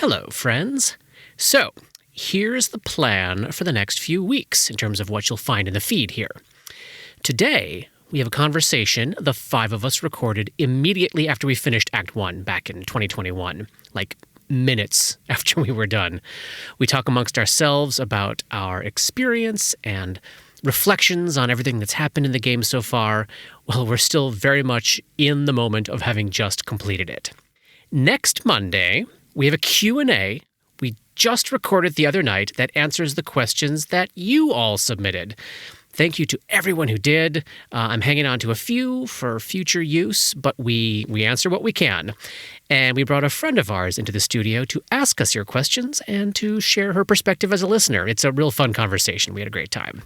Hello, friends. So, here's the plan for the next few weeks in terms of what you'll find in the feed here. Today, we have a conversation the five of us recorded immediately after we finished Act 1 back in 2021, like minutes after we were done. We talk amongst ourselves about our experience and reflections on everything that's happened in the game so far, while we're still very much in the moment of having just completed it. Next Monday, we have a Q&A we just recorded the other night that answers the questions that you all submitted. Thank you to everyone who did. I'm hanging on to a few for future use, but we answer what we can. And we brought a friend of ours into the studio to ask us your questions and to share her perspective as a listener. It's a real fun conversation. We had a great time.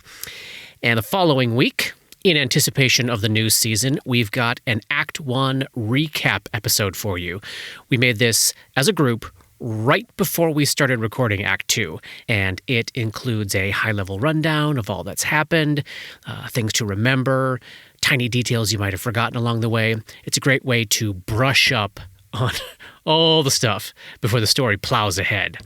And the following week, in anticipation of the new season, we've got an Act 1 recap episode for you. We made this as a group right before we started recording Act 2, and it includes a high-level rundown of all that's happened, things to remember, tiny details you might have forgotten along the way. It's a great way to brush up on all the stuff before the story plows ahead.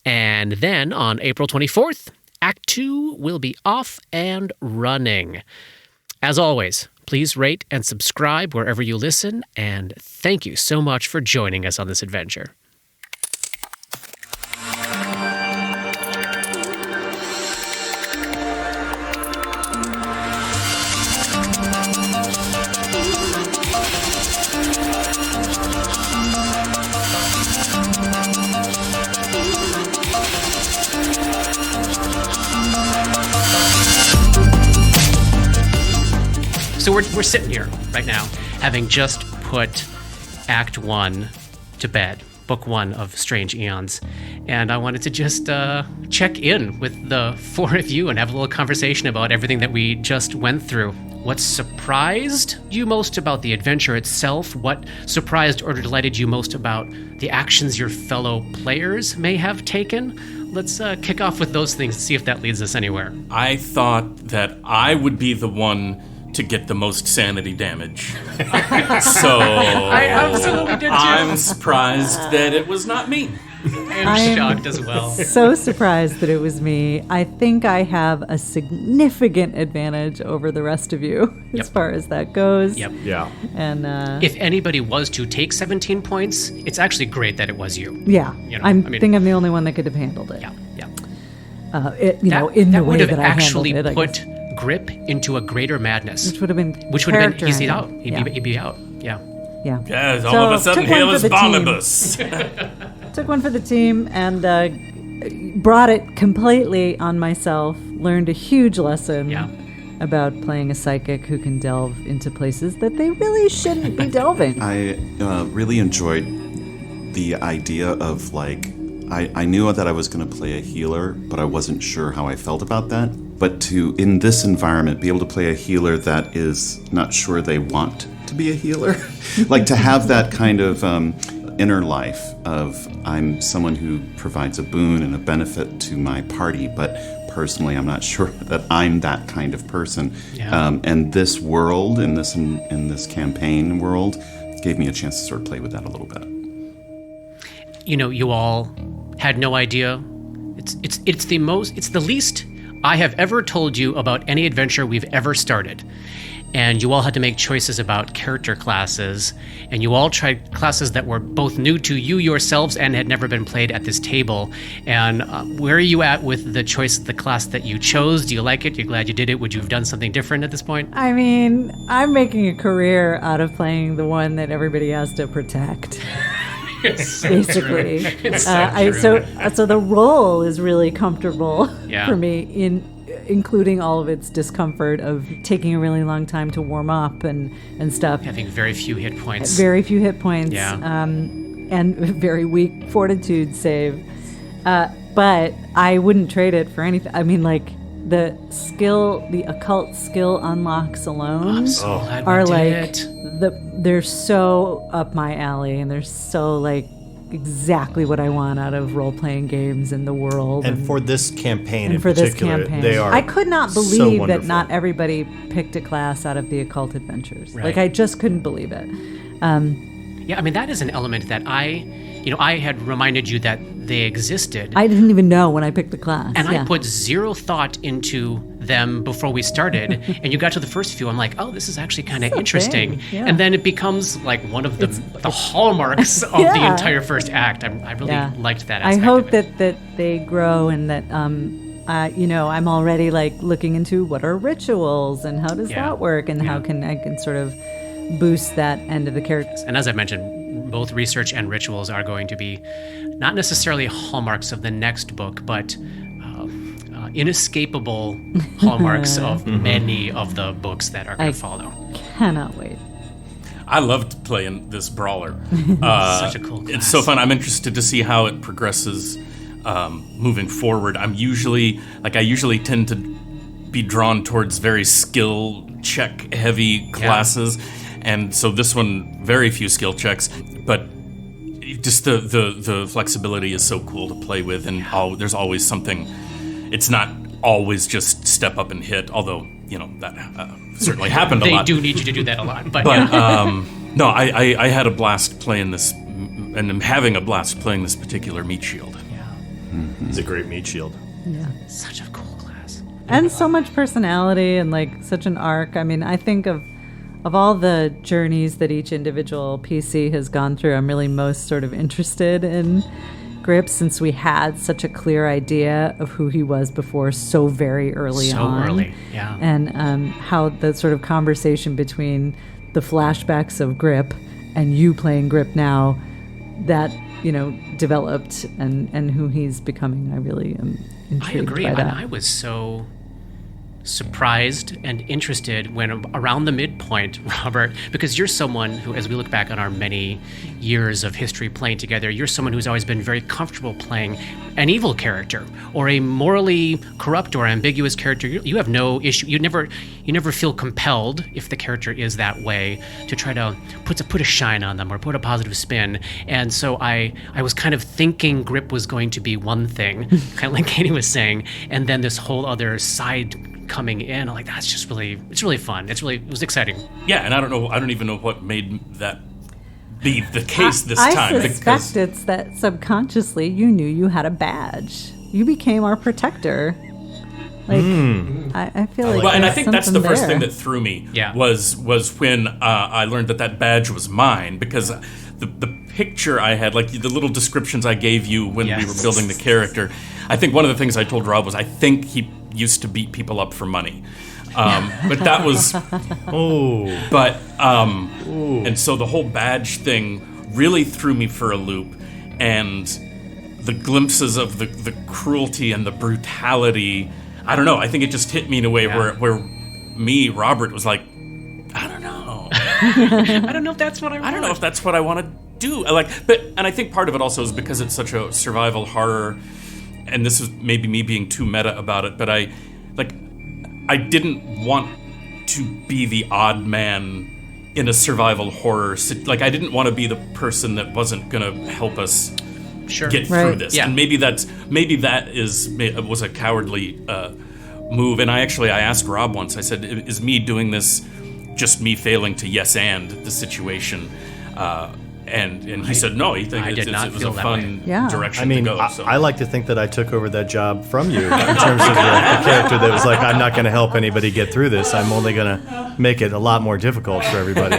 And then on April 24th, Act 2 will be off and running. As always, please rate and subscribe wherever you listen, and thank you so much for joining us on this adventure. So we're sitting here right now, having just put Act 1 to bed, Book 1 of Strange Eons, and I wanted to just check in with the four of you and have a little conversation about everything that we just went through. What surprised you most about the adventure itself? What surprised or delighted you most about the actions your fellow players may have taken? Let's kick off with those things and see if that leads us anywhere. I thought that I would be the one to get the most sanity damage. So I absolutely did too. I'm surprised that it was not me. I'm shocked as well. So surprised that it was me. I think I have a significant advantage over the rest of you as far as that goes. Yep. Yeah. And if anybody was to take 17 points, it's actually great that it was you. yeah, You know, I mean- think I'm the only one that could have handled it. Yeah, yeah. In the way would have that I actually handled it, I put Grip into a greater madness. which would have been He's character out. ending. He'd be out. Yeah. Yeah. Yes, So, all of a sudden took one here for was the team. Barnabas. Took one for the team and brought it completely on myself. Learned a huge lesson about playing a psychic who can delve into places that they really shouldn't be delving. I really enjoyed the idea of, like, I knew that I was going to play a healer, but I wasn't sure how I felt about that. But to, in this environment, be able to play a healer that is not sure they want to be a healer. Like, to have that kind of inner life of, I'm someone who provides a boon and a benefit to my party, but personally I'm not sure that I'm that kind of person. Yeah. And this world, in this campaign world, gave me a chance to sort of play with that a little bit. You know, you all had no idea. It's the least I have ever told you about any adventure we've ever started. And you all had to make choices about character classes, and you all tried classes that were both new to you yourselves and had never been played at this table. And where are you at with the choice of the class that you chose? Do you like it? You're glad you did it? Would you have done something different at this point? I mean, I'm making a career out of playing the one that everybody has to protect. Basically, It's so true. so the role is really comfortable Yeah. for me, including all of its discomfort of taking a really long time to warm up and stuff. Having very few hit points. Very few hit points, Yeah. and very weak fortitude save. But I wouldn't trade it for anything. I mean, like, the occult skill unlocks alone I'm so glad we are did like it. they're so up my alley, and they're so like exactly what I want out of role-playing games in the world. And for this campaign and for this particular, campaign, they are I could not so believe that wonderful. not everybody picked a class out of the occult adventures. Right. Like, I just couldn't believe it. Yeah, I mean, that is an element that I had reminded you that they existed. I didn't even know when I picked the class. And I put zero thought into them before we started. And you got to the first few. I'm like, oh, this is actually kind of interesting. Yeah. And then it becomes like one of the hallmarks of the entire first act. I really liked that aspect I hope of it. that they grow and that, I'm already like looking into what are rituals and how does that work and how can I can sort of boost that end of the characters. And as I mentioned, both research and rituals are going to be not necessarily hallmarks of the next book, but inescapable hallmarks of many of the books that are going to follow. Cannot wait. I loved playing this brawler. Such a cool class. It's so fun. I'm interested to see how it progresses moving forward. I usually tend to be drawn towards very skill check heavy classes, and so this one very few skill checks, but just the flexibility is so cool to play with, and there's always something. It's not always just step up and hit, although that certainly happened a lot. They do need you to do that a lot, but no, I had a blast playing this, and I'm having a blast playing this particular meat shield. It's a great meat shield. Yeah. Such a cool class. And so much personality and like such an arc. I mean, I think of all the journeys that each individual PC has gone through, I'm really most sort of interested in Grip, since we had such a clear idea of who he was before so very early on. So early, yeah. And how the sort of conversation between the flashbacks of Grip and you playing Grip now, that developed and who he's becoming. I really am intrigued I agree. by that. And I was so surprised and interested when around the midpoint, Robert, because you're someone who, as we look back on our many years of history playing together, you're someone who's always been very comfortable playing an evil character or a morally corrupt or ambiguous character. You have no issue. You never feel compelled, if the character is that way, to try to put a shine on them or put a positive spin. And so I was kind of thinking Grip was going to be one thing, kind of like Katie was saying, and then this whole other side coming in. I'm like, it's really fun. It was exciting. Yeah, and I don't even know what made that be the case this I time. suspect it's that subconsciously you knew you had a badge. You became our protector. Like, I feel like. Well, and I think that's the first there. thing that threw me. Yeah. Was when I learned that badge was mine, because the picture I had, like the little descriptions I gave you when we were building the character, I think one of the things I told Rob was I think he used to beat people up for money. But that was, and so the whole badge thing really threw me for a loop, and the glimpses of the cruelty and the brutality, I don't know, I think it just hit me in a way where me, Robert, was like, I don't know. I don't know if that's what I want. I don't know if that's what I want to do. And I think part of it also is because it's such a survival horror, and this is maybe me being too meta about it, but I didn't want to be the odd man in a survival horror. Like, I didn't want to be the person that wasn't going to help us get through this. Yeah. And maybe that was a cowardly move. And I asked Rob once, I said, is me doing this just me failing to yes and the situation? And he said no. He thinks it was a fun direction to go. So. I like to think that I took over that job from you in terms of the character that was like, I'm not going to help anybody get through this. I'm only going to make it a lot more difficult for everybody.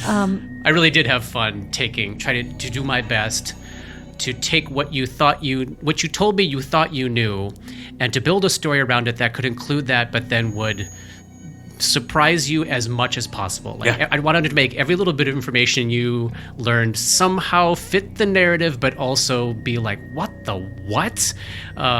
I really did have fun trying to do my best to take what you told me you thought you knew, and to build a story around it that could include that, but then would surprise you as much as possible. I wanted to make every little bit of information you learned somehow fit the narrative, but also be like, what the what?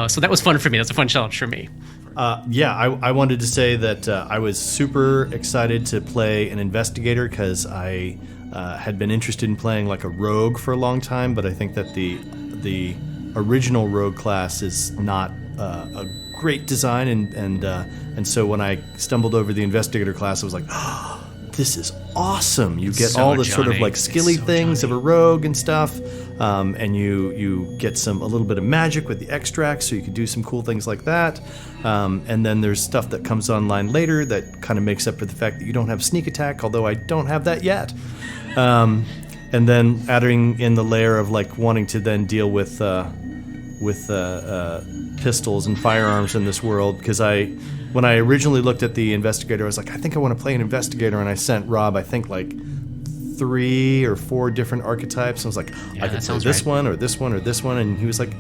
So that was fun for me. That's a fun challenge for me. I wanted to say that I was super excited to play an investigator, because I had been interested in playing like a rogue for a long time, but I think that the original rogue class is not a great design, and so when I stumbled over the investigator class, I was like, oh, this is awesome. You get all the sort of like skilly things of a rogue and stuff, and you get a little bit of magic with the extracts, so you can do some cool things like that. And then there's stuff that comes online later that kind of makes up for the fact that you don't have sneak attack, although I don't have that yet. and then adding in the layer of like wanting to then deal with pistols and firearms in this world, because when I originally looked at the investigator, I was like, I think I want to play an investigator, and I sent Rob, I think, like 3 or 4 different archetypes. I was like, I could play this one or this one or this one, and he was like,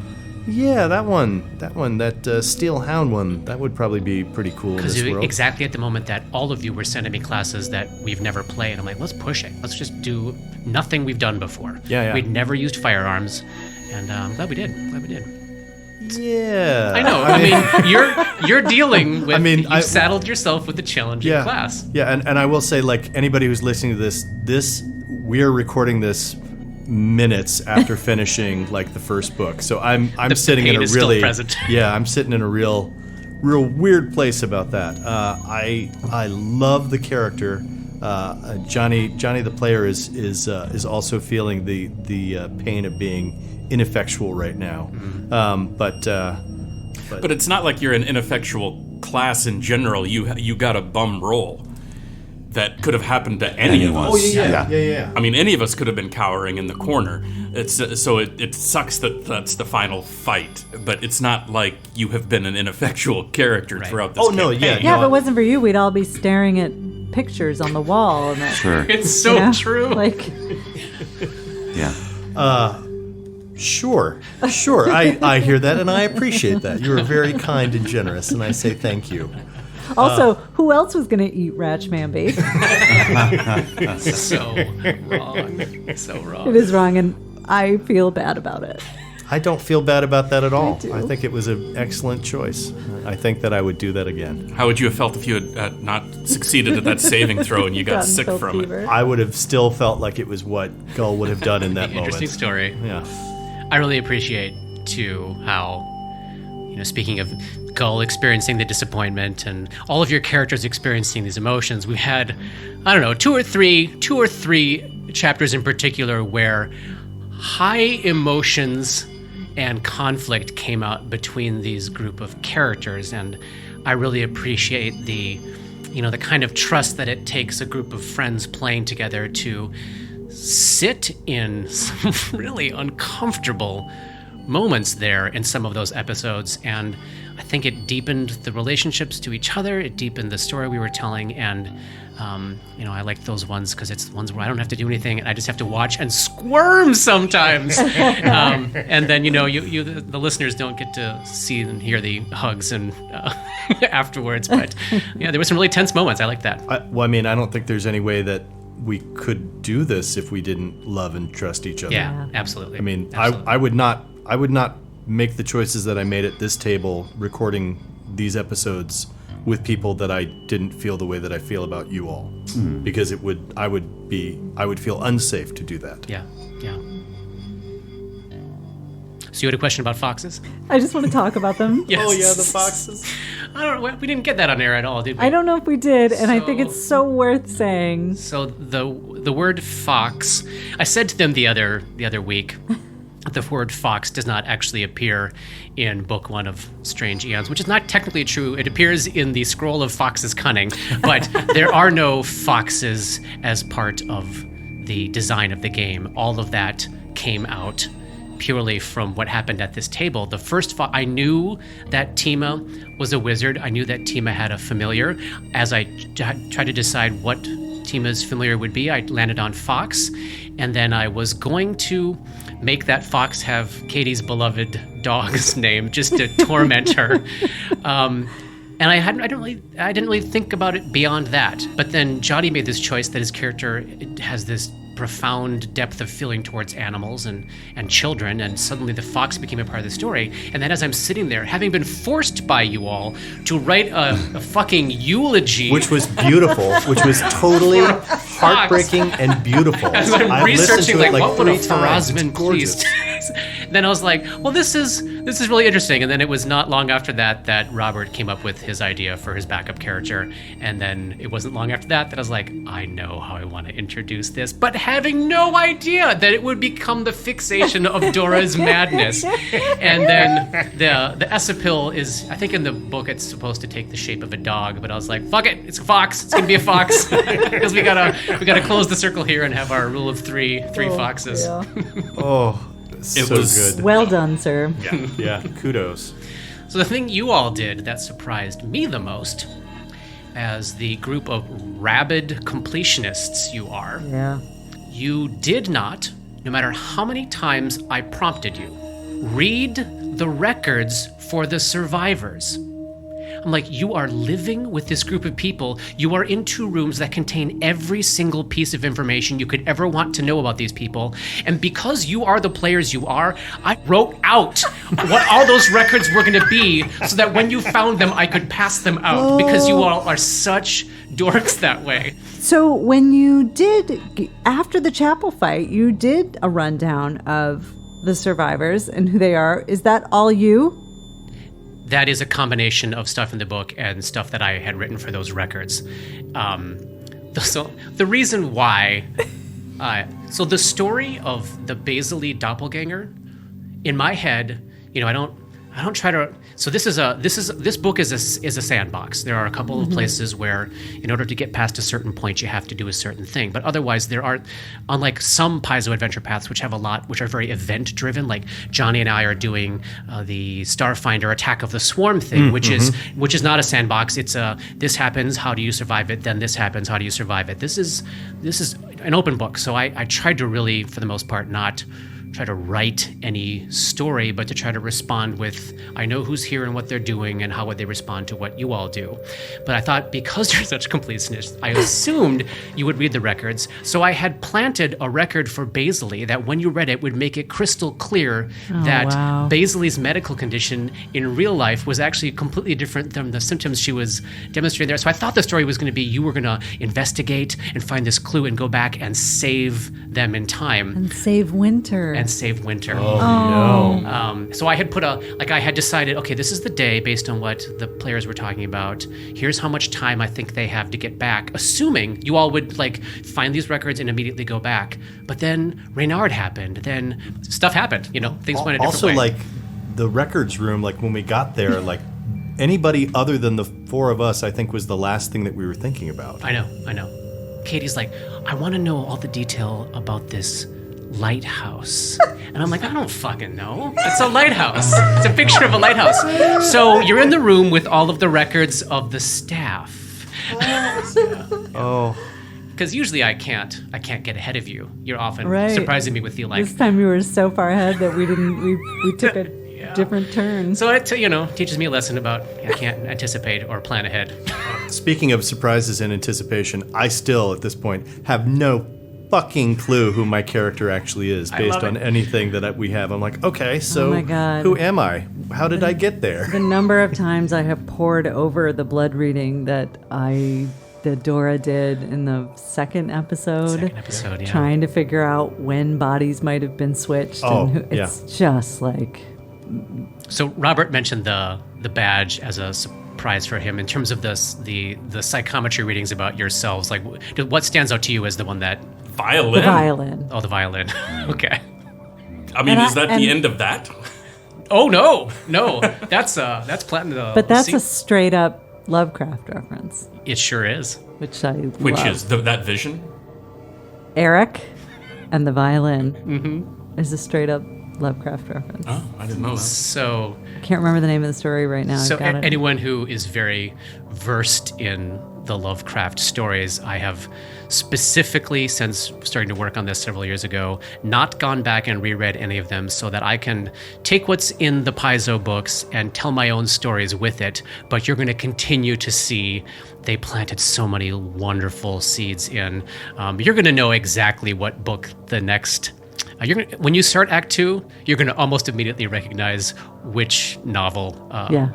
yeah, that Steel Hound one, that would probably be pretty cool in this world. Exactly at the moment that all of you were sending me classes that we've never played, I'm like, let's push it. Let's just do nothing we've done before. Yeah. We'd never used firearms, and I'm glad we did. Yeah. I know. I mean, you're dealing with. You've saddled yourself with the challenging class. Yeah, and I will say, like, anybody who's listening to this we're recording this minutes after finishing like the first book, so I'm sitting in a really I'm sitting in a real weird place about that. I love the character. Johnny the player is also feeling the pain of being ineffectual right now. But it's not like you're an ineffectual class in general. You got a bum roll that could have happened to any of us. Oh yeah. I mean, any of us could have been cowering in the corner. It sucks that that's the final fight, but it's not like you have been an ineffectual character throughout this campaign. Yeah, if it wasn't for you, we'd all be staring at pictures on the wall. And that, Sure. It's so true. Like, Yeah. Sure. I hear that, and I appreciate that. You are very kind and generous, and I say thank you. also, who else was going to eat Ratchmanby? So wrong. It is wrong, and I feel bad about it. I don't feel bad about that at all. do. I think it was an excellent choice. I think that I would do that again. How would you have felt if you had not succeeded at that saving throw and you got Gotten sick so from fever. it? I would have still felt like it was what Gull would have done in that moment. Interesting story. Yeah. I really appreciate too how, speaking of Gull experiencing the disappointment and all of your characters experiencing these emotions, we've had, I don't know, two or three chapters in particular where high emotions and conflict came out between these group of characters, and I really appreciate the kind of trust that it takes a group of friends playing together to sit in some really uncomfortable moments there in some of those episodes, and I think it deepened the relationships to each other, it deepened the story we were telling, and I like those ones because it's the ones where I don't have to do anything and I just have to watch and squirm sometimes. And then, the listeners don't get to see and hear the hugs and afterwards. But yeah, there were some really tense moments. I like that. I don't think there's any way that we could do this if we didn't love and trust each other. Yeah, absolutely. Absolutely. I would not make the choices that I made at this table recording these episodes with people that I didn't feel the way that I feel about you all, because I would feel unsafe to do that. Yeah. So you had a question about foxes? I just want to talk about them. Yes. Oh yeah, the foxes. I don't know. We didn't get that on air at all, did we? I don't know if we did, and I think it's so worth saying. So the word fox, I said to them the other week, the word fox does not actually appear in Book 1 of Strange Eons, which is not technically true. It appears in the Scroll of Fox's Cunning, but there are no foxes as part of the design of the game. All of that came out purely from what happened at this table. The first I knew that Tima was a wizard. I knew that Tima had a familiar. As I tried to decide what Tima's familiar would be, I landed on fox, and then I was going to make that fox have Katie's beloved dog's name just to torment her. And I didn't really think about it beyond that. But then Johnny made this choice that his character has this profound depth of feeling towards animals and children, and suddenly the fox became a part of the story. And then as I'm sitting there, having been forced by you all to write a fucking eulogy, Which was beautiful, which was totally heartbreaking and beautiful. as I'm I've listened researching to it what would a three times. Farazman It's gorgeous. please. Then I was like, well, this is this is really interesting. And then it was not long after that Robert came up with his idea for his backup character. And then it wasn't long after that I was like, I know how I want to introduce this, but having no idea that it would become the fixation of Dora's madness. And then the Esapil is, I think in the book it's supposed to take the shape of a dog, but I was like, fuck it, it's a fox. It's gonna be a fox because we gotta close the circle here and have our rule of three foxes. Yeah. Oh, It so was- good. Well done, sir. Yeah, kudos. So the thing you all did that surprised me the most, as the group of rabid completionists you are, Yeah. you did not, no matter how many times I prompted you, read the records for the survivors. I'm like, you are living with this group of people. You are in 2 rooms that contain every single piece of information you could ever want to know about these people. And because you are the players you are, I wrote out what all those records were going to be so that when you found them, I could pass them out because you all are such dorks that way. So when you did, after the chapel fight, you did a rundown of the survivors and who they are. Is that all you? That is a combination of stuff in the book and stuff that I had written for those records. So the reason why, so the story of the Basily doppelganger, in my head, I don't try to. So this book is a sandbox. There are a couple of places where, in order to get past a certain point, you have to do a certain thing. But otherwise, there are, unlike some Paizo adventure paths, which are very event driven. Like Johnny and I are doing the Starfinder Attack of the Swarm thing, which is not a sandbox. It's this happens, how do you survive it? Then this happens, how do you survive it? This is an open book. So I tried to really, for the most part, not try to write any story, but to try to respond with, I know who's here and what they're doing and how would they respond to what you all do. But I thought because you're such completionists, I assumed you would read the records. So I had planted a record for Basily that when you read it would make it crystal clear that wow. Basily's medical condition in real life was actually completely different than the symptoms she was demonstrating there. So I thought the story was going to be you were going to investigate and find this clue and go back and save them in time. And save Winter. And save Winter. Oh, no. So I had I had decided, okay, this is the day based on what the players were talking about. Here's how much time I think they have to get back, assuming you all would find these records and immediately go back. But then Reynard happened. Then stuff happened. Things went a different Also, way. the records room, when we got there, anybody other than the 4 of us, I think, was the last thing that we were thinking about. I know. Katie's like, I want to know all the detail about this lighthouse. And I'm like, I don't fucking know. It's a lighthouse. It's a picture of a lighthouse. So you're in the room with all of the records of the staff. Oh. Because usually I can't get ahead of you. You're often Right. surprising me with the This time you were so far ahead that we took a different turn. So it teaches me a lesson about I can't anticipate or plan ahead. Speaking of surprises and anticipation, I still, at this point, have no fucking clue who my character actually is based on anything that we have. I'm like, okay, so Oh my God. who am I? How did I get there? The number of times I have pored over the blood reading that Dora did in the second episode. Yeah. Trying to figure out when bodies might have been switched. Oh, it's just like... So Robert mentioned the badge as a surprise for him in terms of the psychometry readings about yourselves. What stands out to you as the one that... Violin? The violin. Oh, the violin. Okay. I mean, And is that the end of that? Oh, no. That's platinum. But that's a straight up Lovecraft reference, It sure is. which I Which love. is that vision? Eric and the violin is a straight up Lovecraft reference. Oh, I didn't know that. So I can't remember the name of the story right now. So I've got it. anyone who is very versed in the Lovecraft stories, I have specifically, since starting to work on this several years ago, not gone back and reread any of them so that I can take what's in the Paizo books and tell my own stories with it. But you're going to continue to see they planted so many wonderful seeds in. You're going to know exactly what book the next... when you start Act 2, you're going to almost immediately recognize which novel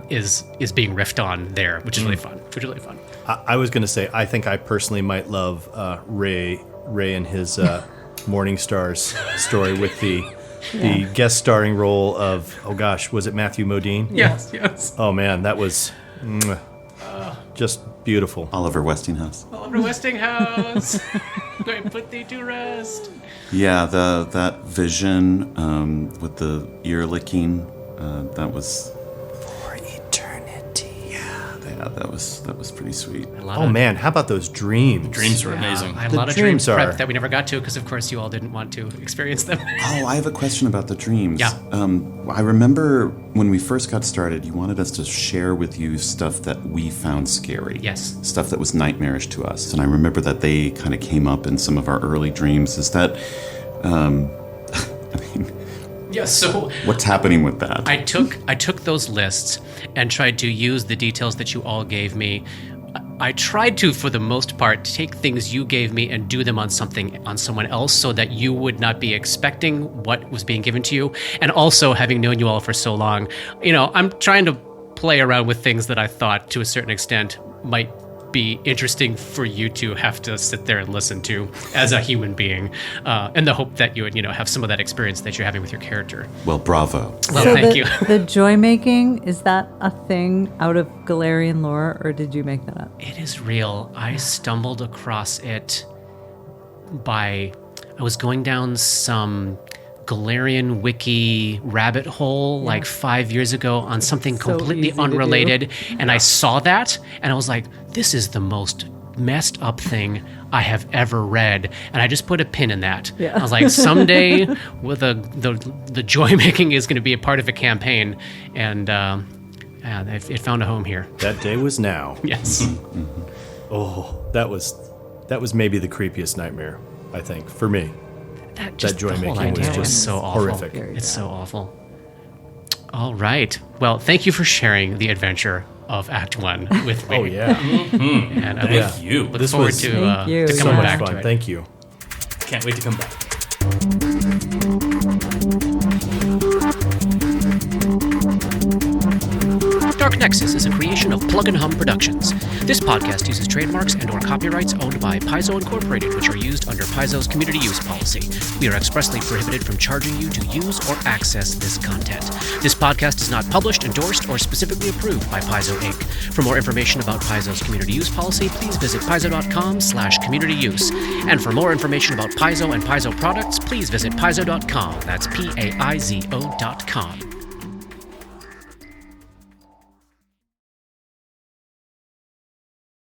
is being riffed on there, which is really fun. Which is really fun. I was going to say, I think I personally might love Ray and his Morning Stars story with the the guest starring role of, oh gosh, was it Matthew Modine? Yes, yes. Oh man, that was just beautiful. Oliver Westinghouse. Oliver Westinghouse. Going to put thee to rest. Yeah, that vision with the ear licking, that was for eternity. Yeah, that was pretty sweet. Oh man, how about those dreams? Dreams were amazing. I had a The lot of dream dreams prep are- that we never got to because, of course, you all didn't want to experience them. Oh, I have a question about the dreams. Yeah. I remember when we first got started, you wanted us to share with you stuff that we found scary. Yes. Stuff that was nightmarish to us. And I remember that they kind of came up in some of our early dreams. Is that, Yeah, so what's happening with that? I took those lists and tried to use the details that you all gave me. I tried to, for the most part, take things you gave me and do them on someone else so that you would not be expecting what was being given to you. And also, having known you all for so long, I'm trying to play around with things that I thought, to a certain extent, might be interesting for you to have to sit there and listen to as a human being, in the hope that you would, have some of that experience that you're having with your character. Well, bravo. Well, So thank you. the joy making, is that a thing out of Galarian lore, or did you make that up? It is real. I stumbled across it I was going down some Galarian wiki rabbit hole like 5 years ago on something So completely easy to do. unrelated. And I saw that and I was like, this is the most messed up thing I have ever read. And I just put a pin in that. Yeah. I was like, someday with the joy making is going to be a part of a campaign. And it found a home here. That day was now. Yes. Oh, that was maybe the creepiest nightmare, I think, for me. Just joy the whole making was idea just so awful. horrific. It's so awful. All right. Well, thank you for sharing the adventure of Act 1 with me. Oh yeah, And I Thank you. look This forward was- to Thank you. to So coming so much back to fun. it. Thank you. Can't wait to come back. Dark Nexus is a creation of Plug and Hum Productions. This podcast uses trademarks and/or copyrights owned by Paizo Incorporated, which are used under Paizo's community use policy. We are expressly prohibited from charging you to use or access this content. This podcast is not published, endorsed, or specifically approved by Paizo Inc. For more information about Paizo's community use policy, please visit paizo.com/communityuse. And for more information about Paizo and Paizo products, please visit paizo.com. That's Paizo.com.